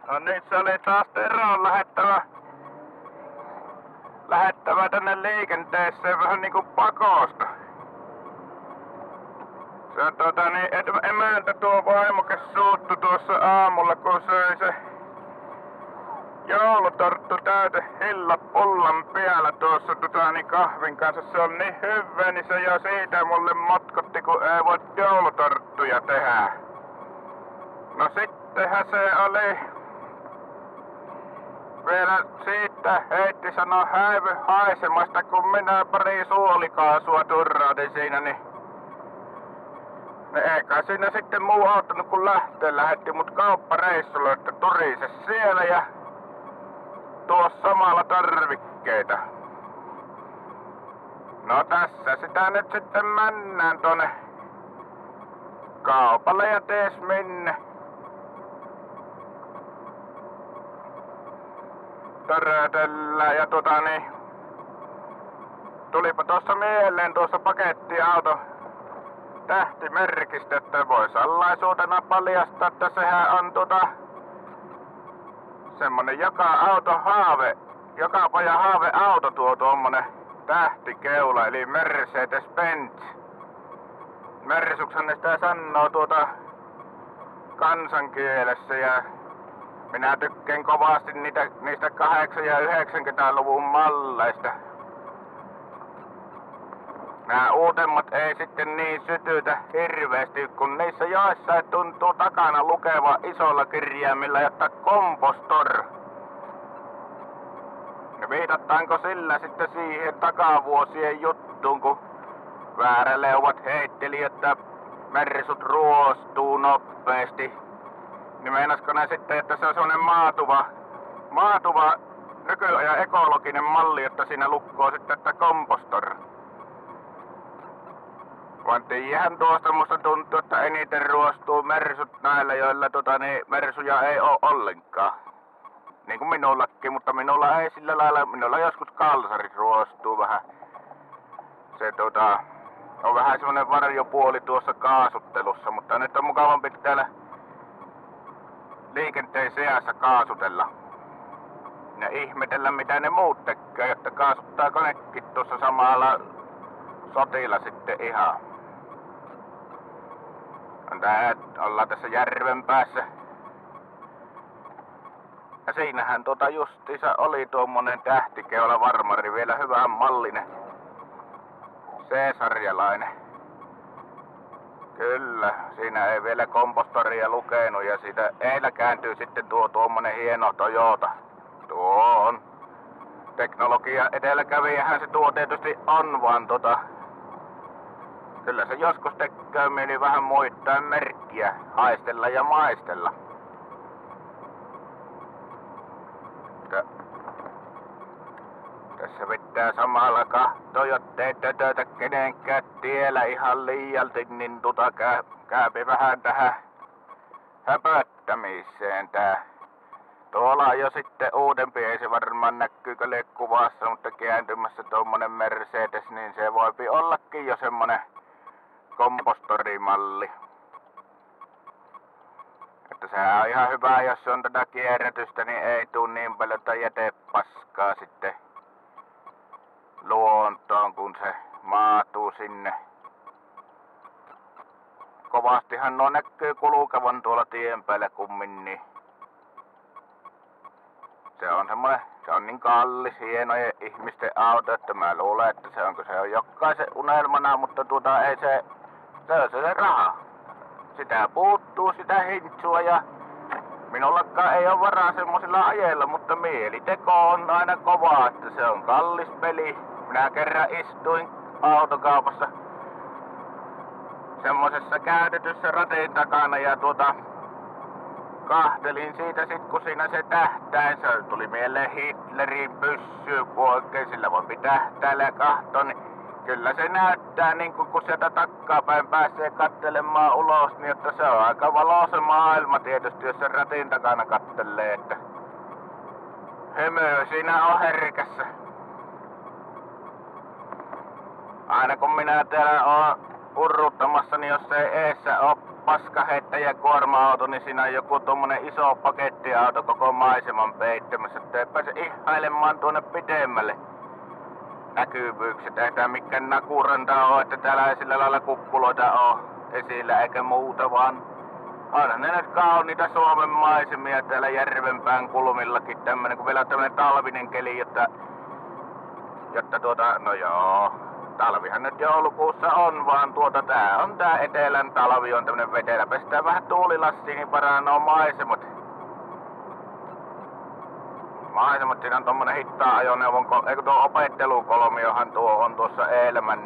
No niin, se oli taas Teroon lähettävä tänne liikenteeseen vähän niinku pakosta. Se on emäntä tuo vaimoke suuttu tuossa aamulla, kun söi se joulutorttu täyte hillapullan päällä tuossa kahvin kanssa. Se on niin hyvä, niin se jo siitä mulle motkotti, kun ei voi joulutorttuja tehdä. No sittenhän se oli vielä siitä heitti sanoo häivy haisemasta, kun minä pari suolikaasua turrautin siinä, niin eikä siinä sitten muu auttanut kun lähetti mut kauppareissulle, että turise siellä ja tuo samalla tarvikkeita. No tässä sitä nyt sitten mennään tonne kaupalle ja tees minne. Törötellään ja tulipa tuossa mieleen tuossa pakettiauto tähtimerkistä, että voi salaisuutena paljastaa, että sehän on semmonen joka pojan haaveauto tuo tuommonen tähtikeula, eli Mercedes-Benz. Mersuksen sitä sanoo kansankielessä ja minä tykkään kovasti niistä 8- ja 90-luvun malleista. Nämä uutemmat ei sitten niin sytytä hirveästi, kun niissä joissain tuntuu takana lukeva isolla kirjaimilla, jotta kompostor. Ja viitataanko sillä sitten siihen takavuosien juttuun, kun vääräleuvat heitteli, että mersut ruostuu nopeasti. Niin meinasko ne sitten, että se on semmonen maatuva nykyajan ekologinen malli, että siinä lukkoo sitten, että kompostor. Vaan tiiähän tuosta musta tuntuu, että eniten ruostuu mersut näillä, joilla mersuja ei oo ollenkaan. Niin kuin minullakin, mutta minulla ei sillä lailla, minulla joskus kalsarit ruostuu vähän. Se on vähän semmonen varjopuoli tuossa kaasuttelussa, mutta nyt on mukavampi täällä liikenteen seassa kaasutella. Ja ihmetellä mitä ne muut tekee, että kaasuttaako nekin tuossa samalla sotilla sitten ihan. Ollaan tässä järven päässä. Ja siinähän justiinsa oli tuommoinen tähtikeula varmari, vielä hyvän mallinen. C-sarjalainen. Kyllä, siinä ei vielä kompostoria lukenut ja siitä eillä kääntyy sitten tuommoinen hieno Toyota. Tuo on. Teknologia edelläkävijähän se tuo tietysti on, vaan kyllä se joskus tekee mieli vähän muittain merkkiä, haistella ja maistella. Tässä pitää samalla katsoa, jottei tötötä kenenkään tiellä ihan liialti, niin käypi vähän tähän höpöttämiseen tää. Tuolla on jo sitten uudempi, ei se varmaan näkyykö kuvassa, mutta kääntymässä tuommoinen Mercedes, niin se voipi ollakin jo semmonen kompostorimalli. Että sehän on ihan hyvä, jos on tätä kierrätystä, niin ei tuu niin paljon jätepaskaa sitten luontoon, kun se maatuu sinne. Kovastihan nuo näkyy kulkevan tuolla tien päällä kumminkin. Se on niin kallis, hienoja ihmisten auto, että mä luulen, että se on jokaisen unelmana, mutta ei se on se raha. Sitä puuttuu sitä hintsua ja minullakaan ei ole varaa semmosilla ajella, mutta mieliteko on aina kova, että se on kallis peli. Minä kerran istuin autokaupassa semmosessa käytetyssä ratin takana ja kahtelin siitä sit kun siinä se tähtäin, se tuli mieleen Hitlerin pyssy, kun oikein sillä voi tähtäillä ja kahtoa, niin kyllä se näyttää niin kun sieltä takkapäin pääsee kattelemaan ulos, niin että se on aika valoisa maailma tietysti, jos se ratin takana kattelee, että hymyy siinä on herkässä. Aina kun minä täällä oon urruttamassa, niin jos ei eessä oo paskaheittäjä kuorma-auto, niin siinä on joku tommonen iso pakettiauto koko maiseman peittämässä, että ei pääse ihailemaan tuonne pidemmälle näkyvyyksi. Tehdään mikään nakuranta oo, että täällä ei sillä lailla kukkuloita oo esillä eikä muuta, vaan onhan ne nyt kauniita Suomen maisemia täällä järvenpään kulmillakin tämmönen, kun vielä on tämmönen talvinen keli, jotta no joo, talvihan nyt joulukuussa on, vaan tää on tää etelän talvi on tämmönen vetelä. Pestään vähän tuulilassiin, niin paranoo maisemat. Siinä on tommonen hittaa ajoneuvon, eikö tuo opettelukolmiohan tuo on tuossa eilemän,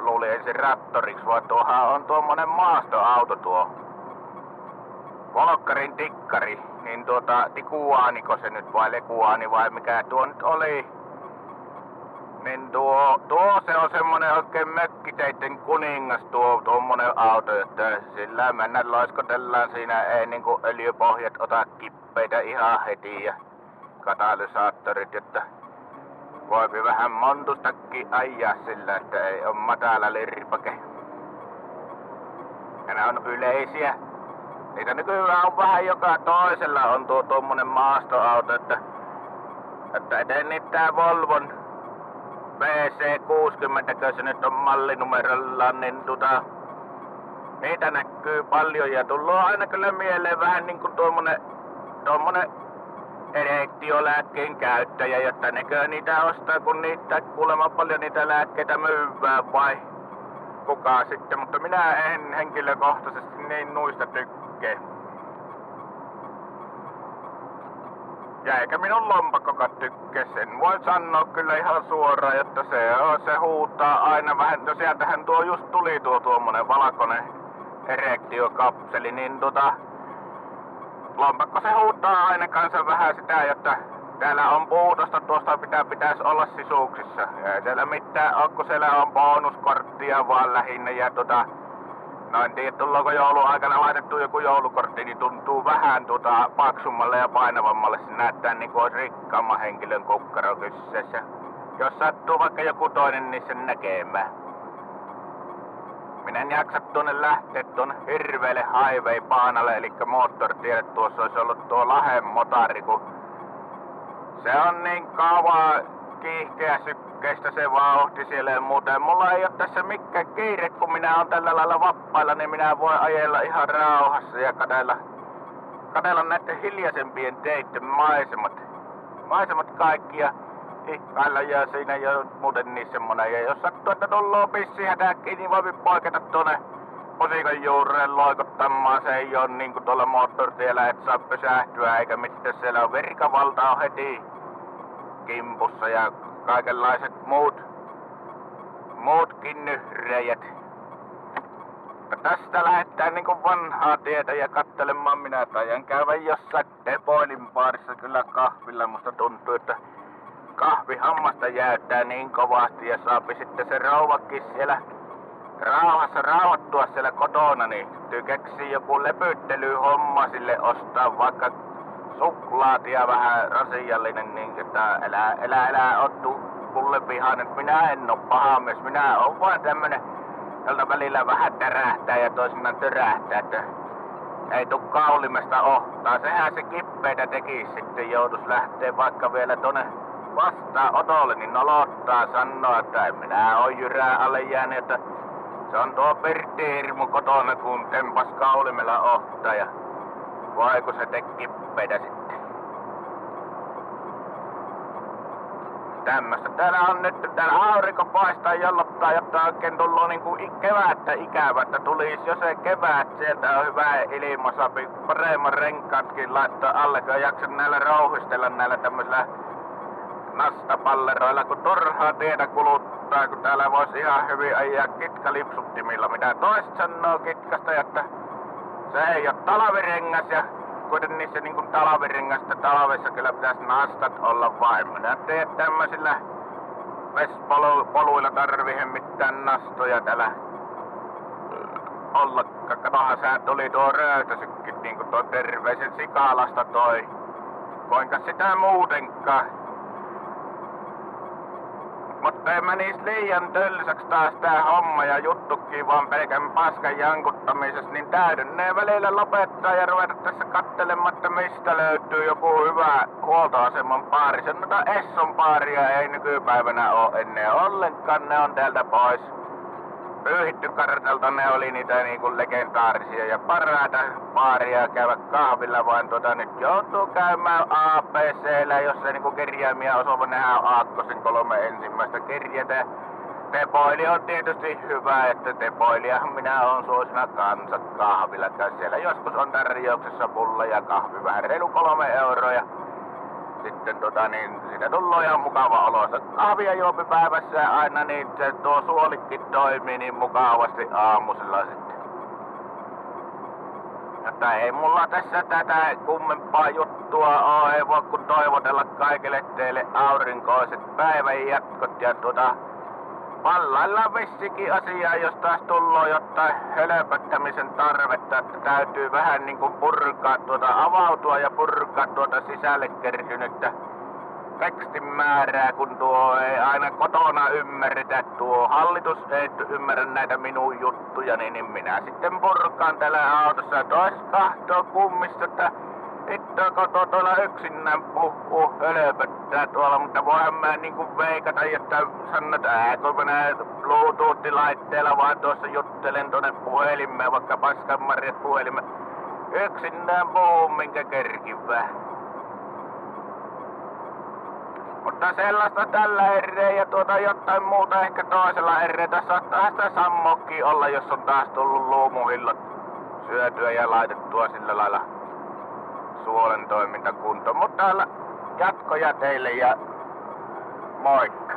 luuli ensin rattoriksi, vaan tuohan on tuommoinen maastoauto tuo. Volkkarin tikkari, niin Tikuaaniko se nyt vai Lekuaani vai mikä tuo nyt oli. Niin tuo se on semmonen oikein mökkiteitten kuningas tuommoinen auto, että sillä mennään loiskotellaan siinä, ei niinku öljypohjat ota kippeitä ihan heti ja katalysaattorit, että voipi vähän montustakin ajaa sillä, että ei oo matala lirpake. Ja ne on yleisiä. Niitä nykyään on vähän joka toisella on tuommoinen maastoauto, että eteen niitä Volvon VC60, kun se nyt on mallinumerollaan, niin niitä näkyy paljon ja tullut aina kyllä mieleen vähän niinku tuommoinen erektiolääkkeen käyttäjä, jotta nekö niitä ostaa, kun niitä kuulemma paljon niitä lääkkeitä myyvää vai kuka sitten, mutta minä en henkilökohtaisesti niin nuista tykkää. Ja eikä minun lompakkokaan tykkää, sen voi sanoa kyllä ihan suoraan, että se huutaa aina vähän, no sieltähän just tuli tuommoinen valkoinen erektiokapseli, niin lompakko se huutaa aina kanssa vähän sitä, jotta täällä on puutosta, tuosta pitäisi olla sisuksissa. Ja ei siellä mitään ole, kun siellä on bonuskorttia vaan lähinnä ja no en tiedä, tullaanko jouluaikana laitettu joku joulukortti, niin tuntuu vähän paksummalle ja painavammalle. Se näyttää niin kuin olisi rikkaamman henkilön kukkaro kyseessä. Jos sattuu vaikka joku toinen, niin sen näkemään. Minä en jaksa tuonne lähteä tuonne hirveelle highway-paanalle, eli moottoritielle. Tuossa olisi ollut tuo Lahden motari, kun se on niin kauan kiihkeä sykkeistä se vauhti siellä ja muuten. Mulla ei ole tässä mikään kiire, kun minä on tällä lailla vapailla, niin minä voin ajella ihan rauhassa ja katsella näiden hiljaisempien teitten maisemat. Maisemat kaikki ja ihkailla ja siinä ja muuten niin semmonen. Ja jos sattuu, että tulloo pissihätäkkiin, niin voi poiketa tuonne musiikan juureen loikottamaan. Se ei oo niinku tuolla moottoritiellä, et saa pysähtyä eikä mitään. Siellä on virkavalta on heti kimpussa ja kaikenlaiset muutkin nyhreijät. Tästä lähdetään niinku vanhaa tietä ja kattelemaan. Minä taidan käydä jossain Depoilin baarissa kyllä kahvilla. Musta tuntuu, että kahvihammasta jäyttää niin kovasti ja saapi sitten se rouvakin siellä rauhassa rauhoittua siellä kotona, niin keksii joku lepyttelyhomma sille ostaa vaikka suklaatia vähän rasiallinen, niin että älä ottu kulle vihainen. Minä en oo paha mies, minä oon vaan tämmönen, jolta välillä vähän tärähtää ja toisinaan törähtää, että ei tuu kaulimesta ohtaa. Sehän se kippeitä tekis sitten, joutus lähtee vaikka vielä tonne vastaanotolle, niin nolottaa sanoa, että en minä oo jyrää alle jäänyt, että se on tuo Pertti Hirmu kotona, kun tempas kaulimella ohtaa ja voi kun se teki kippeitä sitten. Tämmöstä. Täällä on nyt, täällä aurinko paistaa jallottaa, jotta oikein tullut niinku kevättä ikävä, että tulis jo se kevät, sieltä on hyvä ilma, saapi paremman renkaatkin laittaa alle, kun jaksa näillä rouhistella näillä tämmöisillä nastapalleroilla, kun turhaa tietä kuluttaa, kun täällä voisi ihan hyvin ajaa kitkalipsuttimilla, mitä toiset sanoo kitkasta, että se ei oo talvirengas ja kuitenkin niissä niinku talvirengasta talvessa kyllä pitäisi nastat olla vain. Minä teen tämmöisillä vespoluilla tarvihen mitään nastoja täällä olla. Katohan sä tuli tuo röytäsykkin niinku tuo terveisen Sikalasta toi. Kuinka sitä muutenkaan. Mutta ei menis liian tylsäks taas tää homma ja juttukin vaan pelkän paskan jankuttamisessa, niin täydynnee välillä lopettaa ja ruveta tässä kattelemaan, että mistä löytyy joku hyvä huoltoaseman baari. Sen noita Esson baaria ei nykypäivänä oo ennen ollenkaan, ne on täältä pois. Pyyhitty kartalta ne oli niitä niinku legendaarisia ja parhaita baaria käydä kahvilla, vaan nyt joutuu käymään ABC:llä, jos ei niinku kerjäämiä osuva, nehän on aakkosen 3 ensimmäistä kerjätä. Tepoili on tietysti hyvä, että tepoiliahan minä on suosina kanssa kahvilla. Siellä joskus on tarjouksessa pulla ja kahvi vähän reilu 3 euroa. Sitten siitä tullut ihan mukava olosta. Kahvia juopi päivässä aina, niin se tuo suolikki toimii niin mukavasti aamusella sitten. Jotta ei mulla tässä tätä kummempaa juttua oo, ei voi kun toivotella kaikille teille aurinkoiset päivän jatkot ja pallaillaan vissikin asiaa, jos taas tulloo jotain hölöpöttämisen tarvetta, että täytyy vähän niinku purkaa avautua ja purkaa sisälle kertynyttä tekstin määrää, kun tuo ei aina kotona ymmärretä, tuo hallitus ei ymmärrä näitä minun juttuja, niin minä sitten purkaan täällä autossa ja tois kahtoo kummista, että ittoako tuolla yksinään puhuu hölöpöttää tuolla, mutta voihan mä niinku veikata, että sanot, kun minä Bluetooth-laitteella vaan tuossa juttelen tuonne puhelimeen, vaikka paskanmarjat puhelimeen. Yksinään puhuu, minkä kerkivää. Mutta sellaista tällä erää ja jotain muuta ehkä toisella erää. Saattaa sitä sammokin olla, jos on taas tullut luumuhillot syötyä ja laitettua sillä lailla suolen toimintakunto. Mutta jatkoja teille ja moikka!